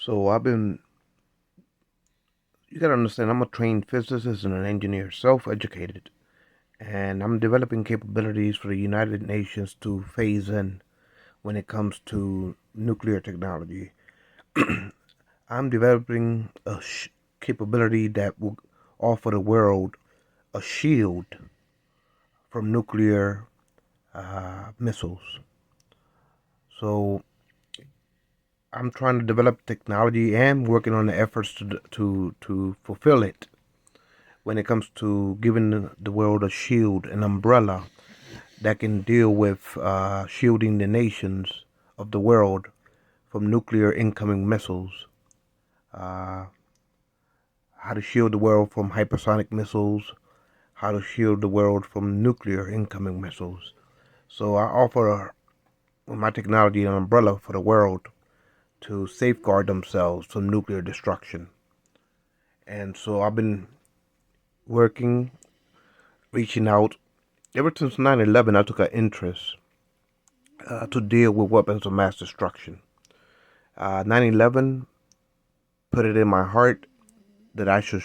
So you gotta understand, I'm a trained physicist and an engineer, self-educated, and I'm developing capabilities for the United Nations to phase in when it comes to nuclear technology. I'm developing a capability that will offer the world a shield from nuclear missiles. So I'm trying to develop technology and working on the efforts to fulfill it when it comes to giving the world a shield, an umbrella that can deal with shielding the nations of the world from nuclear incoming missiles, uh, how to shield the world from hypersonic missiles, how to shield the world from nuclear incoming missiles. So I offer with my technology an umbrella for the world to safeguard themselves from nuclear destruction. And so I've been working, reaching out. Ever since 9/11, I took an interest to deal with weapons of mass destruction. 9/11 put it in my heart that I took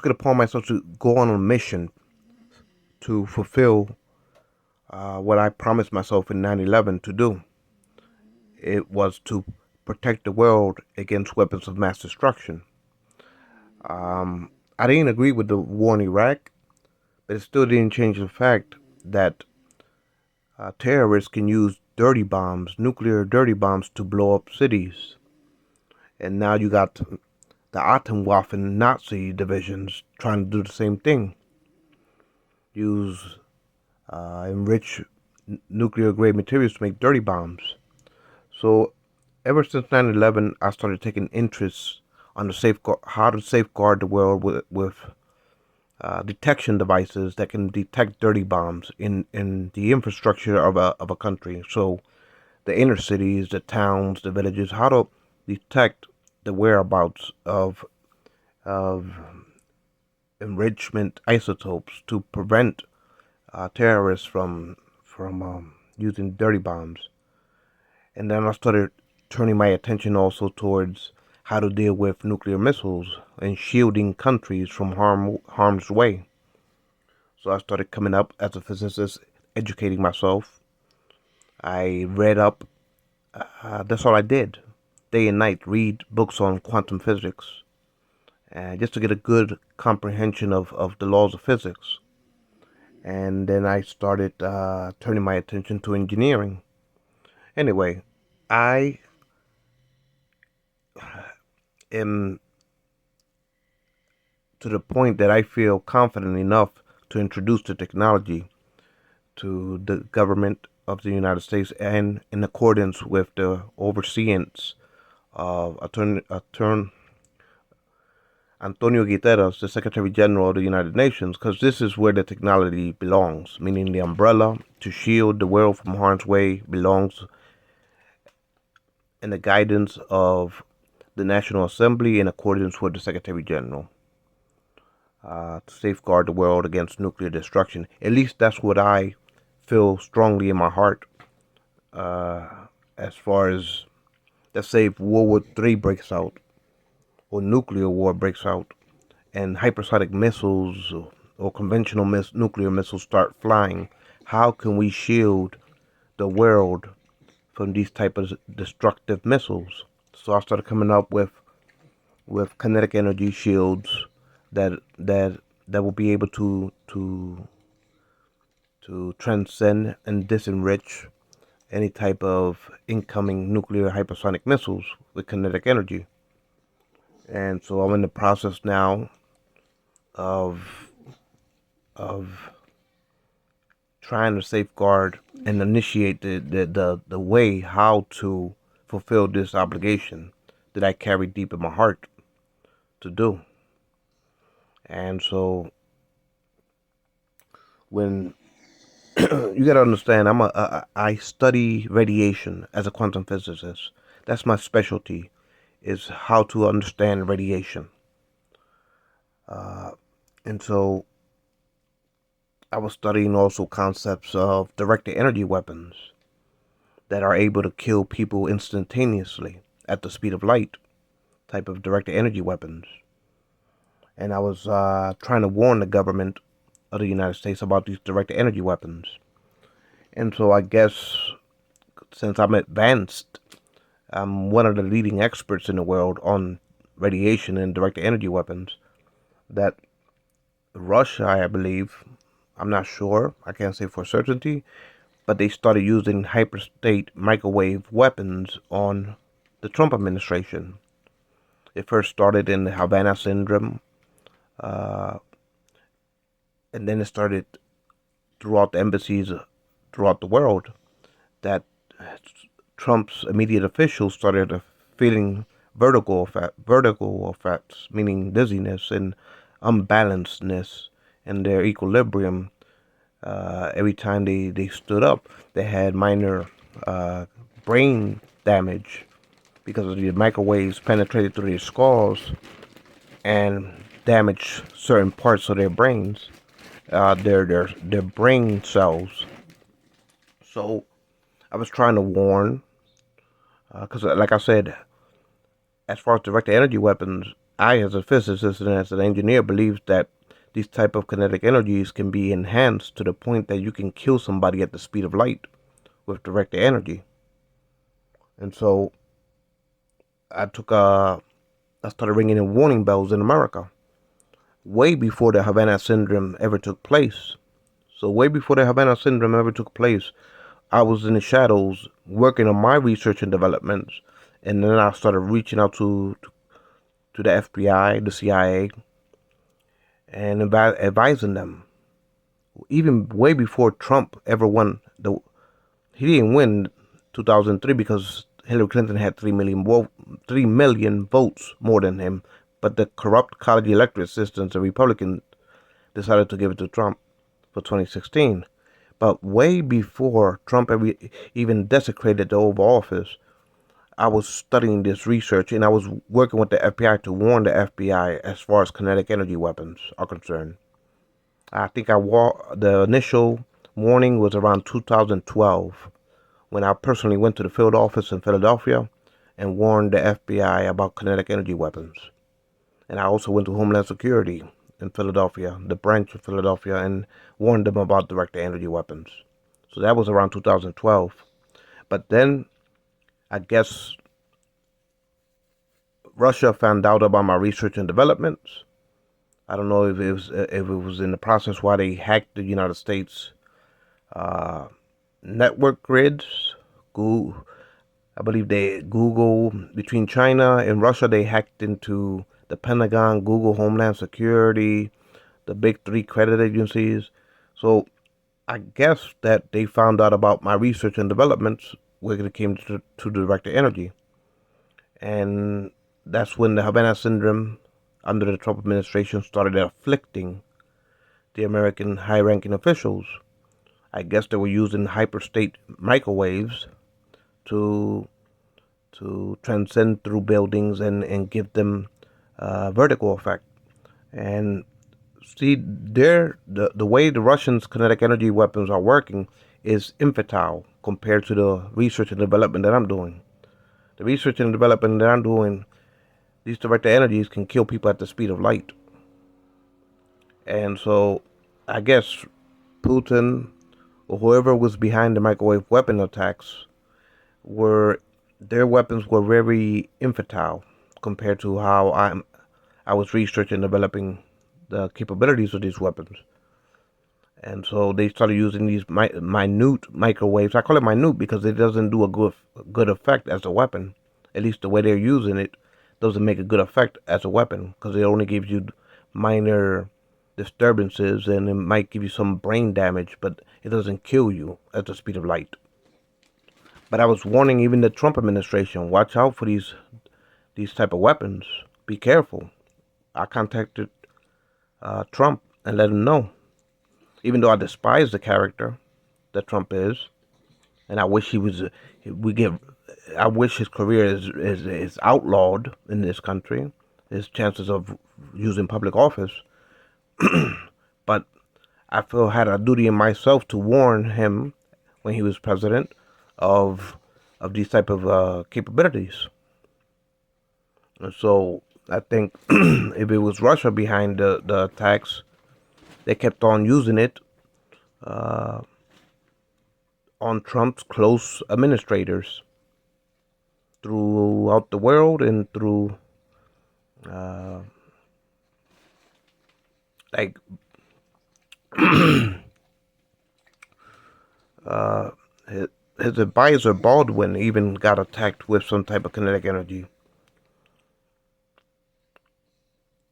it upon myself to go on a mission to fulfill what I promised myself in 9/11 to do. It was to protect the world against weapons of mass destruction. I didn't agree with the war in Iraq, but it still didn't change the fact that terrorists can use dirty bombs, nuclear dirty bombs, to blow up cities. And now you got the Atomwaffen Nazi divisions trying to do the same thing. Use enrich nuclear grade materials to make dirty bombs. So ever since 9/11, I started taking interest on the safeguard, how to safeguard the world with detection devices that can detect dirty bombs in the infrastructure of a country. So the inner cities, the towns, the villages, how to detect the whereabouts of enrichment isotopes to prevent terrorists from using dirty bombs. And then I started turning my attention also towards how to deal with nuclear missiles and shielding countries from harm's way. So I started coming up as a physicist, educating myself. I read up. That's all I did, day and night. Read books on quantum physics, just to get a good comprehension of the laws of physics. And then I started turning my attention to engineering. Anyway, I am to the point that I feel confident enough to introduce the technology to the government of the United States and in accordance with the overseeance of Antonio Guterres, the Secretary General of the United Nations, because this is where the technology belongs, meaning the umbrella to shield the world from harm's way belongs in the guidance of the National Assembly in accordance with the Secretary General. To safeguard the world against nuclear destruction. At least that's what I feel strongly in my heart. As far as, let's say, if World War III breaks out or nuclear war breaks out, and hypersonic missiles or conventional nuclear missiles start flying, how can we shield the world from these type of destructive missiles? So I started coming up with kinetic energy shields that will be able to transcend and disenrich any type of incoming nuclear hypersonic missiles with kinetic energy. And so I'm in the process now of of trying to safeguard and initiate the way how to fulfill this obligation that I carry deep in my heart to do. And so when you got to understand, I study radiation as a quantum physicist. That's my specialty, is how to understand radiation. And so I was studying also concepts of directed energy weapons that are able to kill people instantaneously at the speed of light, type of directed energy weapons. And I was trying to warn the government of the United States about these directed energy weapons. And so I guess since I'm advanced, I'm one of the leading experts in the world on radiation and directed energy weapons, that Russia, I believe, I'm not sure, I can't say for certainty, but they started using hyperstate microwave weapons on the Trump administration. It first started in the Havana Syndrome, uh, and then it started throughout the embassies throughout the world, that Trump's immediate officials started feeling vertigo effects, meaning dizziness and unbalancedness in their equilibrium. Every time they stood up, they had minor brain damage because of the microwaves penetrated through their skulls and damaged certain parts of their brains, their brain cells. So I was trying to warn, because like I said, as far as directed energy weapons, I, as a physicist and as an engineer, believe that these type of kinetic energies can be enhanced to the point that you can kill somebody at the speed of light with directed energy. And so I started ringing in warning bells in America way before the Havana Syndrome ever took place. So way before the Havana Syndrome ever took place, I was in the shadows working on my research and developments, and then I started reaching out to the FBI, the CIA, and advising them. Even way before Trump ever won, he didn't win 2003 because Hillary Clinton had 3 million votes more than him. But the corrupt college electorate systems, the Republicans decided to give it to Trump for 2016. But way before Trump ever even desecrated the Oval Office, I was studying this research, and I was working with the FBI to warn the FBI as far as kinetic energy weapons are concerned. I think the initial warning was around 2012, when I personally went to the field office in Philadelphia and warned the FBI about kinetic energy weapons. And I also went to Homeland Security in Philadelphia, the branch of Philadelphia, and warned them about directed energy weapons. So that was around 2012. But then I guess Russia found out about my research and developments. I don't know if it was in the process why they hacked the United States network grids. Google, I believe Google, between China and Russia, they hacked into the Pentagon, Google, Homeland Security, the big three credit agencies. So I guess that they found out about my research and developments when it came to directed energy. And that's when the Havana Syndrome under the Trump administration started afflicting the American high-ranking officials. I guess they were using hyperstate microwaves to transcend through buildings and give them vertical effect. And see, the way the Russians' kinetic energy weapons are working is infantile compared to the research and development that I'm doing. The research and development that I'm doing, these directed energies can kill people at the speed of light. And so I guess Putin or whoever was behind the microwave weapon attacks, their weapons were very infantile compared to how I was researching and developing the capabilities of these weapons. And so they started using these minute microwaves. I call it minute because it doesn't do a good effect as a weapon. At least the way they're using it doesn't make a good effect as a weapon, because it only gives you minor disturbances, and it might give you some brain damage, but it doesn't kill you at the speed of light. But I was warning even the Trump administration, watch out for these type of weapons. Be careful. I contacted Trump and let him know. Even though I despise the character that Trump is, and I wish I wish his career is outlawed in this country, his chances of using public office. But I feel I had a duty in myself to warn him when he was president of of these type of capabilities. And so I think if it was Russia behind the attacks, they kept on using it uh, on Trump's close administrators throughout the world and through uh, like uh, his, his advisor Baldwin even got attacked with some type of kinetic energy.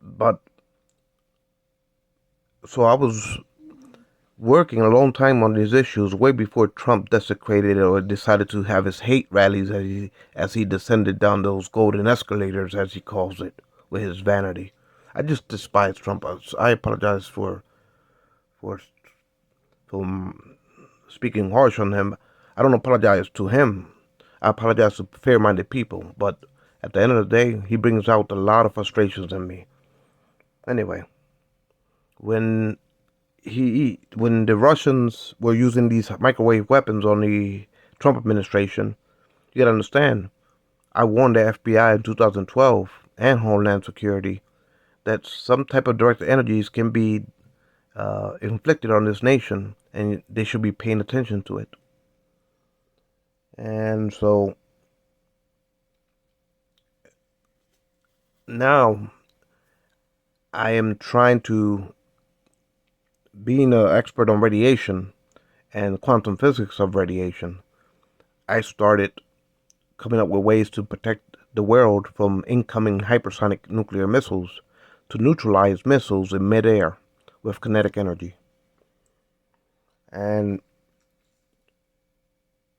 But so I was working a long time on these issues way before Trump desecrated or decided to have his hate rallies as he descended down those golden escalators, as he calls it, with his vanity. I just despise Trump. I apologize for for speaking harsh on him. I don't apologize to him. I apologize to fair-minded people. But at the end of the day, he brings out a lot of frustrations in me. Anyway, when when the Russians were using these microwave weapons on the Trump administration, you gotta understand, I warned the FBI in 2012 and Homeland Security that some type of directed energies can be inflicted on this nation, and they should be paying attention to it. And so now I am trying to, being an expert on radiation and quantum physics of radiation, I started coming up with ways to protect the world from incoming hypersonic nuclear missiles to neutralize missiles in midair with kinetic energy. And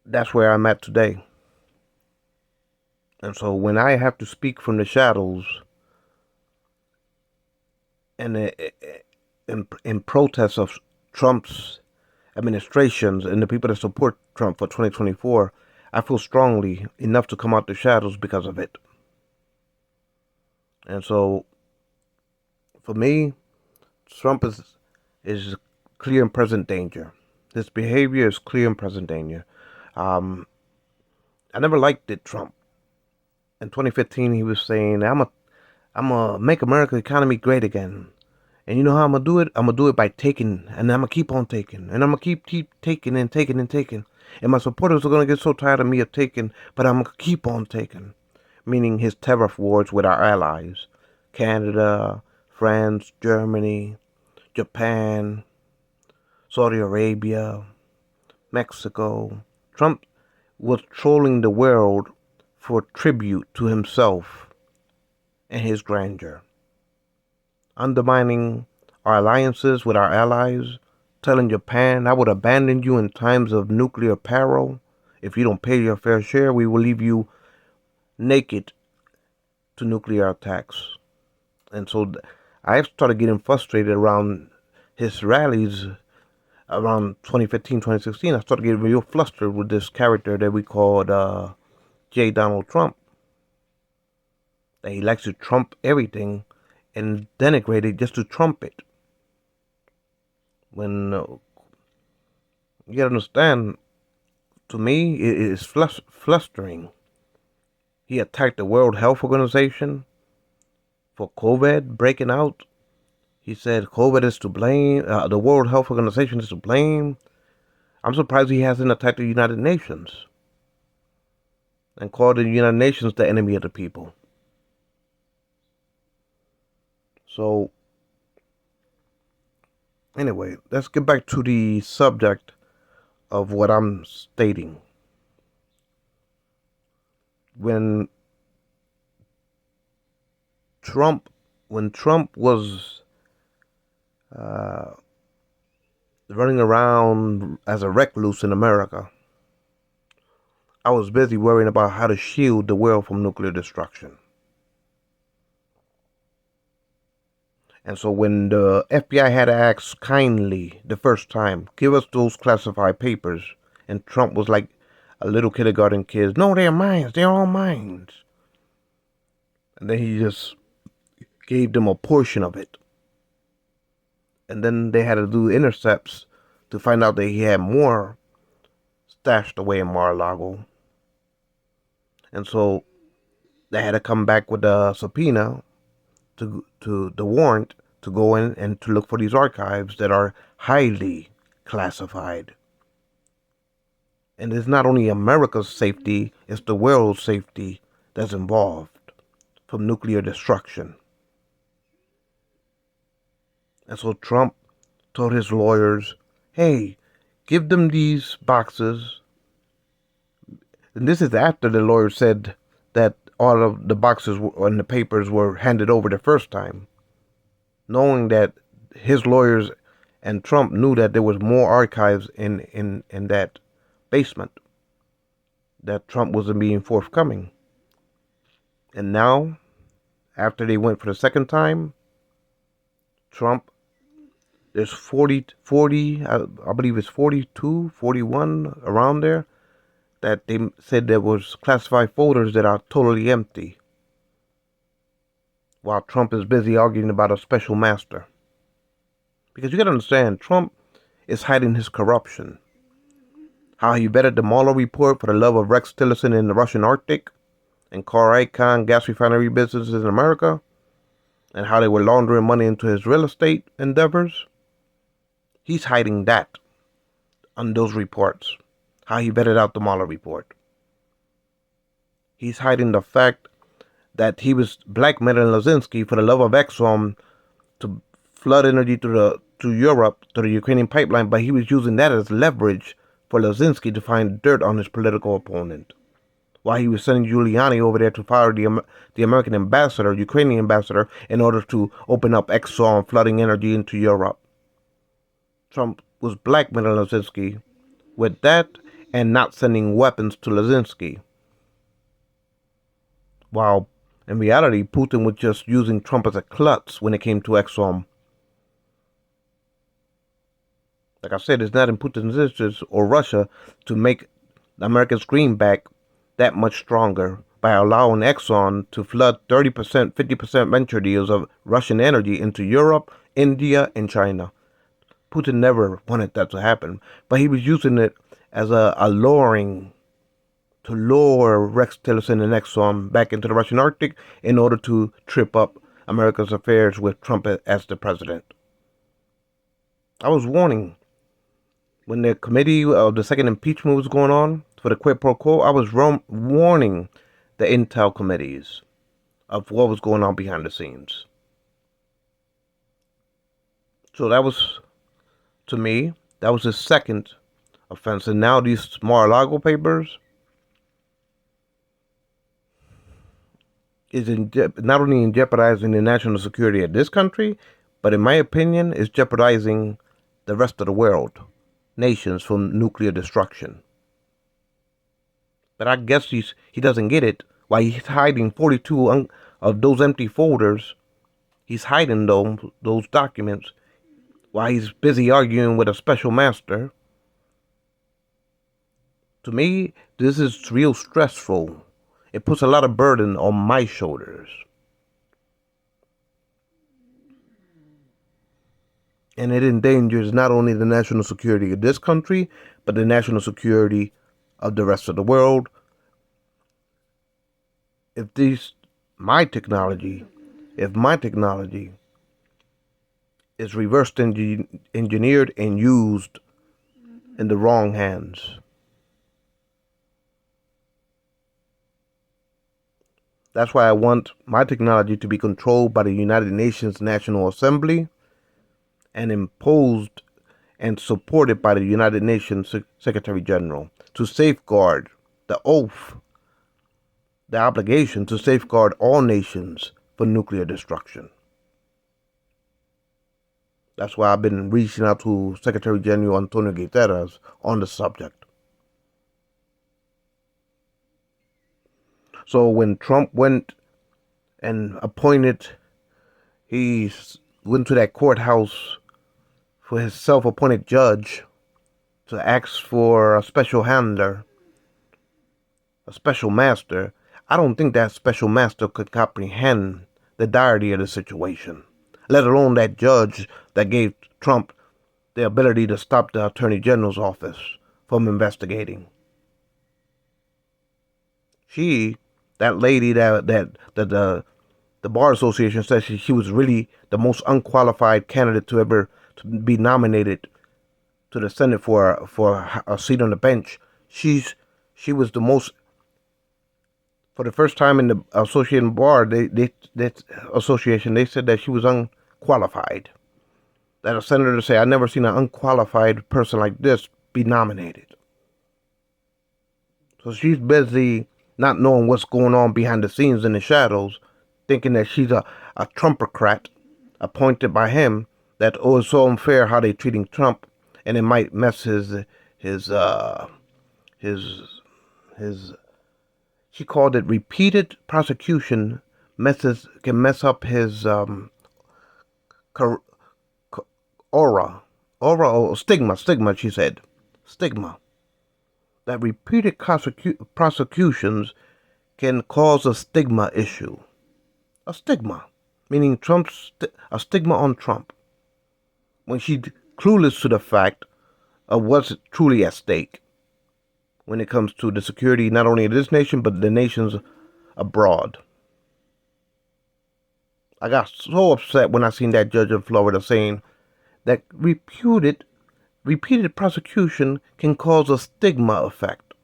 that's where I'm at today. And so when I have to speak from the shadows and in protest of Trump's administrations and the people that support Trump for 2024, I feel strongly enough to come out the shadows because of it. And so for me, Trump is clear and present danger. His behavior is clear and present danger. Um, I never liked it, Trump. In 2015, he was saying, I'm gonna make America's economy great again. And you know how I'm gonna do it? I'm gonna do it by taking, and I'm gonna keep on taking, and I'm gonna keep taking and taking and taking. And my supporters are gonna get so tired of me of taking, but I'm gonna keep on taking. Meaning his tariff wars with our allies, Canada, France, Germany, Japan, Saudi Arabia, Mexico. Trump was trolling the world for tribute to himself and his grandeur, undermining our alliances with our allies, telling Japan, I would abandon you in times of nuclear peril. If you don't pay your fair share, we will leave you naked to nuclear attacks. And so I started getting frustrated around his rallies around 2015, 2016. I started getting real flustered with this character that we called J. Donald Trump. That he likes to trump everything and denigrate it just to trump it. When you gotta understand, to me, it is flustering. He attacked the World Health Organization for COVID breaking out. He said COVID is to blame. The World Health Organization is to blame. I'm surprised he hasn't attacked the United Nations and called the United Nations the enemy of the people. So, anyway, let's get back to the subject of what I'm stating. When Trump, was uh, running around as a recluse in America, I was busy worrying about how to shield the world from nuclear destruction. And so when the FBI had asked kindly the first time, give us those classified papers, and Trump was like a little kindergarten kid, no, they're mine, they're all mine. And then he just gave them a portion of it. And then they had to do intercepts to find out that he had more stashed away in Mar-a-Lago. And so they had to come back with a subpoena to the warrant to go in and to look for these archives that are highly classified. And it's not only America's safety, it's the world's safety that's involved from nuclear destruction. And so Trump told his lawyers, hey, give them these boxes. And this is after the lawyer said that all of the boxes and the papers were handed over the first time, knowing that his lawyers and Trump knew that there was more archives in that basement, that Trump wasn't being forthcoming. And now, after they went for the second time, Trump, there's 40, I believe it's 42, 41, around there, that they said there was classified folders that are totally empty, while Trump is busy arguing about a special master. Because you got to understand, Trump is hiding his corruption. How he vetted the Mueller report for the love of Rex Tillerson in the Russian Arctic and Carl Icahn gas refinery businesses in America, and how they were laundering money into his real estate endeavors. He's hiding that on those reports. How he vetted out the Mueller report. He's hiding the fact that he was blackmailing Lazinski for the love of Exxon to flood energy to Europe, to the Ukrainian pipeline, but he was using that as leverage for Lazinski to find dirt on his political opponent. While he was sending Giuliani over there to fire the American ambassador, Ukrainian ambassador, in order to open up Exxon flooding energy into Europe. Trump was blackmailing Lazinski with that and not sending weapons to Lazinski. While in reality, Putin was just using Trump as a klutz when it came to Exxon. Like I said, it's not in Putin's interest or Russia to make the Americans' greenback that much stronger by allowing Exxon to flood 30%, 50% venture deals of Russian energy into Europe, India, and China. Putin never wanted that to happen, but he was using it as a luring to lure Rex Tillerson and Exxon back into the Russian Arctic in order to trip up America's affairs with Trump as the president. I was warning when the committee of the second impeachment was going on for the quid pro quo. I was warning the intel committees of what was going on behind the scenes. So that was, to me, that was the second offense. And now these Mar-a-Lago papers is not only in jeopardizing the national security of this country, but in my opinion, is jeopardizing the rest of the world, nations, from nuclear destruction. But I guess he doesn't get it. While he's hiding 42 of those empty folders, he's hiding those documents while he's busy arguing with a special master. To me, this is real stressful. It puts a lot of burden on my shoulders. And it endangers not only the national security of this country, but the national security of the rest of the world. If my technology is reversed engineered and used in the wrong hands, that's why I want my technology to be controlled by the United Nations National Assembly and imposed and supported by the United Nations Secretary General to safeguard the oath, the obligation to safeguard all nations for nuclear destruction. That's why I've been reaching out to Secretary General Antonio Guterres on the subject. So when Trump went and he went to that courthouse for his self-appointed judge to ask for a special handler, a special master, I don't think that special master could comprehend the direty of the situation, let alone that judge that gave Trump the ability to stop the Attorney General's office from investigating. She that lady that the bar association said she was really the most unqualified candidate to ever to be nominated to the Senate for a seat on the bench. She was the most, for the first time in the association bar, that association, they said that she was unqualified. That a senator say, "I never seen an unqualified person like this be nominated." So she's busy not knowing what's going on behind the scenes in the shadows, thinking that she's a Trumpocrat appointed by him. That, oh, it's so unfair how they treating Trump, and it might mess his she called it repeated prosecution can mess up his aura or stigma, she said. Stigma. That repeated prosecutions can cause a stigma issue. A stigma, meaning a stigma on Trump. When she's clueless to the fact of what's truly at stake when it comes to the security not only of this nation but the nations abroad. I got so upset when I seen that judge in Florida saying that repeated prosecution can cause a stigma effect.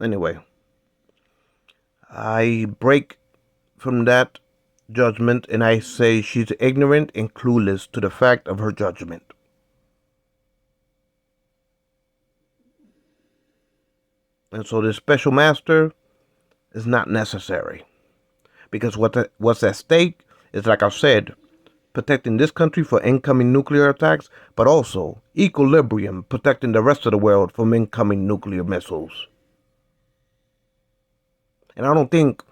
Anyway, I break from that judgment and I say she's ignorant and clueless to the fact of her judgment. And so this special master is not necessary. Because what's at stake is, like I said, protecting this country for incoming nuclear attacks, but also equilibrium, protecting the rest of the world from incoming nuclear missiles. And I don't think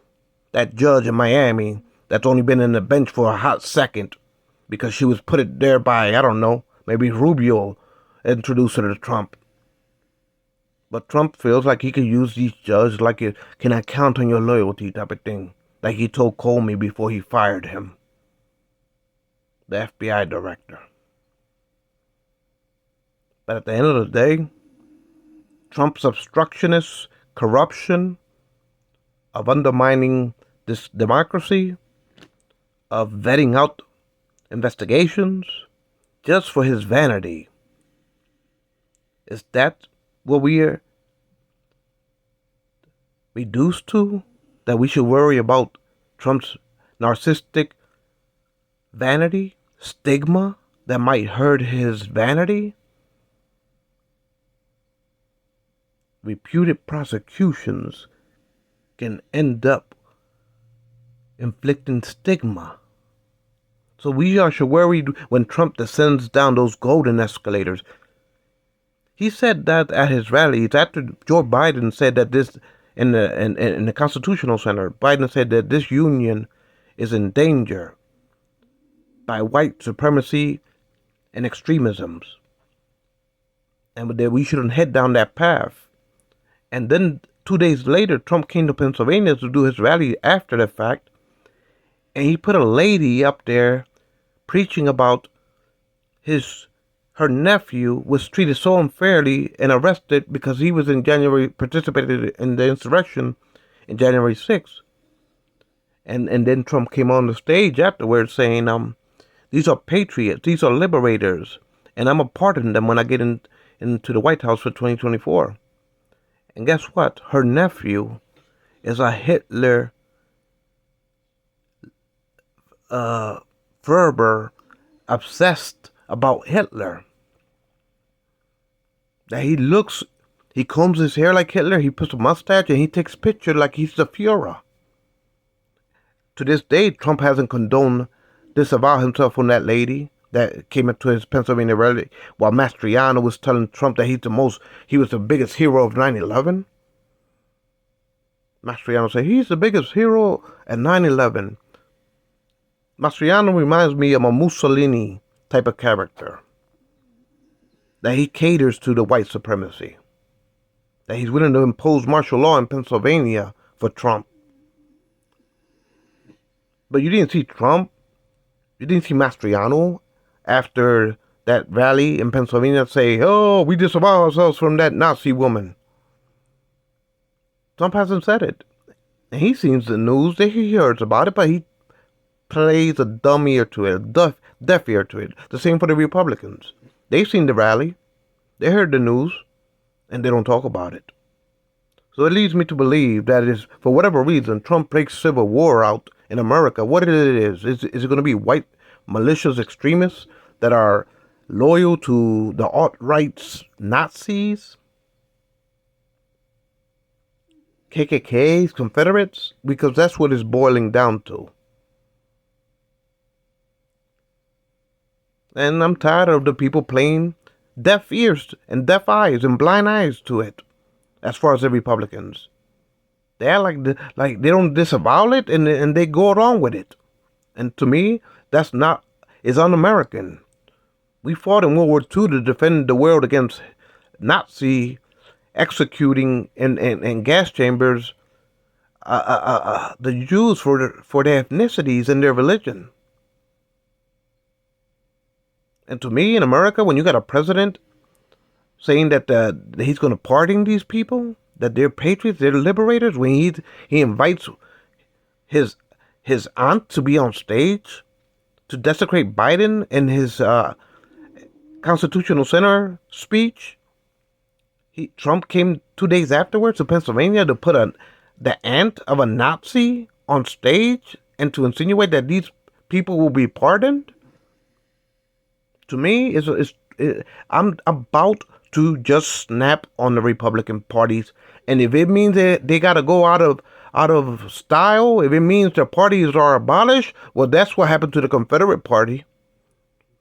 that judge in Miami that's only been in the bench for a hot second because she was put it there by, I don't know, maybe Rubio introduced her to Trump. But Trump feels like he could use these judges like, can I count on your loyalty type of thing, like he told Comey before he fired him, the FBI director. But at the end of the day, Trump's obstructionist corruption of undermining this democracy, of vetting out investigations just for his vanity, is that what we are reduced to? That we should worry about Trump's narcissistic vanity, stigma that might hurt his vanity? Reputed prosecutions can end up inflicting stigma. So we should worry when Trump descends down those golden escalators. He said that at his rallies after Joe Biden said that this in the Constitutional Center. Biden said that this union is in danger by white supremacy and extremisms, and that we shouldn't head down that path. And then 2 days later, Trump came to Pennsylvania to do his rally after the fact, and he put a lady up there preaching about her nephew was treated so unfairly and arrested because he was participated in the insurrection in January 6th. And then Trump came on the stage afterwards saying, these are patriots, these are liberators, and I'm a pardon them when I get into the White House for 2024. And guess what? Her nephew is a Hitler fervor, obsessed about Hitler. That he combs his hair like Hitler, he puts a mustache, and he takes pictures like he's the Fuhrer. To this day, Trump hasn't disavowed himself from that lady that came into his Pennsylvania rally, while Mastriano was telling Trump that he was the biggest hero of 9/11. Mastriano said he's the biggest hero at 9/11. Mastriano reminds me of a Mussolini type of character. That he caters to the white supremacy. That he's willing to impose martial law in Pennsylvania for Trump. But you didn't see Trump. You didn't see Mastriano after that rally in Pennsylvania say, oh, we disavow ourselves from that Nazi woman. Trump hasn't said it. And he sees the news, he hears about it, but he plays a dumb ear to it, a deaf ear to it. The same for the Republicans. They've seen the rally, they heard the news, and they don't talk about it. So it leads me to believe that is, for whatever reason, Trump breaks civil war out in America. What it is it going to be white malicious extremists that are loyal to the alt-right's Nazis, KKKs, Confederates? Because that's what it's boiling down to. And I'm tired of the people playing deaf ears and deaf eyes and blind eyes to it. As far as the Republicans, they act like they don't disavow it and they go along with it. And to me, that's not is un-American. We fought in World War II to defend the world against Nazi executing in gas chambers the Jews for their ethnicities and their religion. And to me, in America, when you got a president saying that he's going to pardon these people, that they're patriots, they're liberators, when he invites his aunt to be on stage to desecrate Biden in his Constitutional Center speech. Trump came 2 days afterwards to Pennsylvania to put the aunt of a Nazi on stage and to insinuate that these people will be pardoned. To me, I'm about to just snap on the Republican parties, and if it means that they got to go out of style, if it means their parties are abolished, well, that's what happened to the Confederate Party.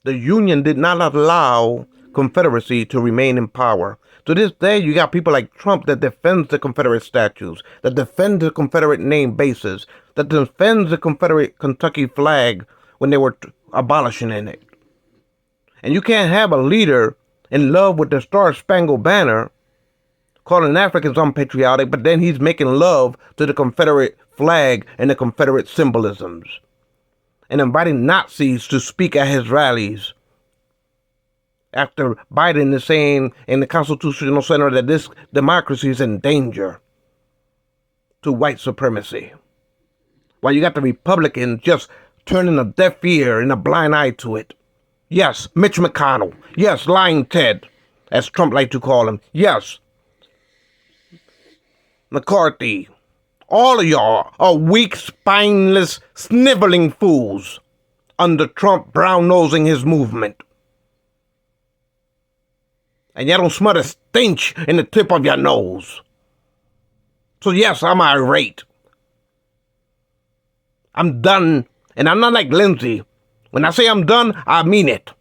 The Union did not allow Confederacy to remain in power. To this day, you got people like Trump that defends the Confederate statues, that defend the Confederate name bases, that defends the Confederate Kentucky flag when they were abolishing it. And you can't have a leader in love with the Star-Spangled Banner, calling Africans unpatriotic, but then he's making love to the Confederate flag and the Confederate symbolisms, and inviting Nazis to speak at his rallies. After Biden is saying in the Constitutional Center that this democracy is in danger to white supremacy, while you got the Republicans just turning a deaf ear and a blind eye to it. Yes, Mitch McConnell. Yes, Lying Ted, as Trump liked to call him. Yes, McCarthy. All of y'all are weak, spineless, sniveling fools under Trump brown-nosing his movement. And y'all don't smell a stench in the tip of your nose. So yes, I'm irate. I'm done. And I'm not like Lindsey. When I say I'm done, I mean it.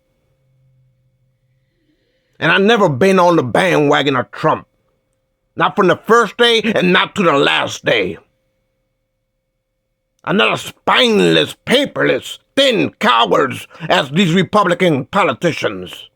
And I've never been on the bandwagon of Trump. Not from the first day and not to the last day. I'm not as spineless, paperless, thin cowards as these Republican politicians.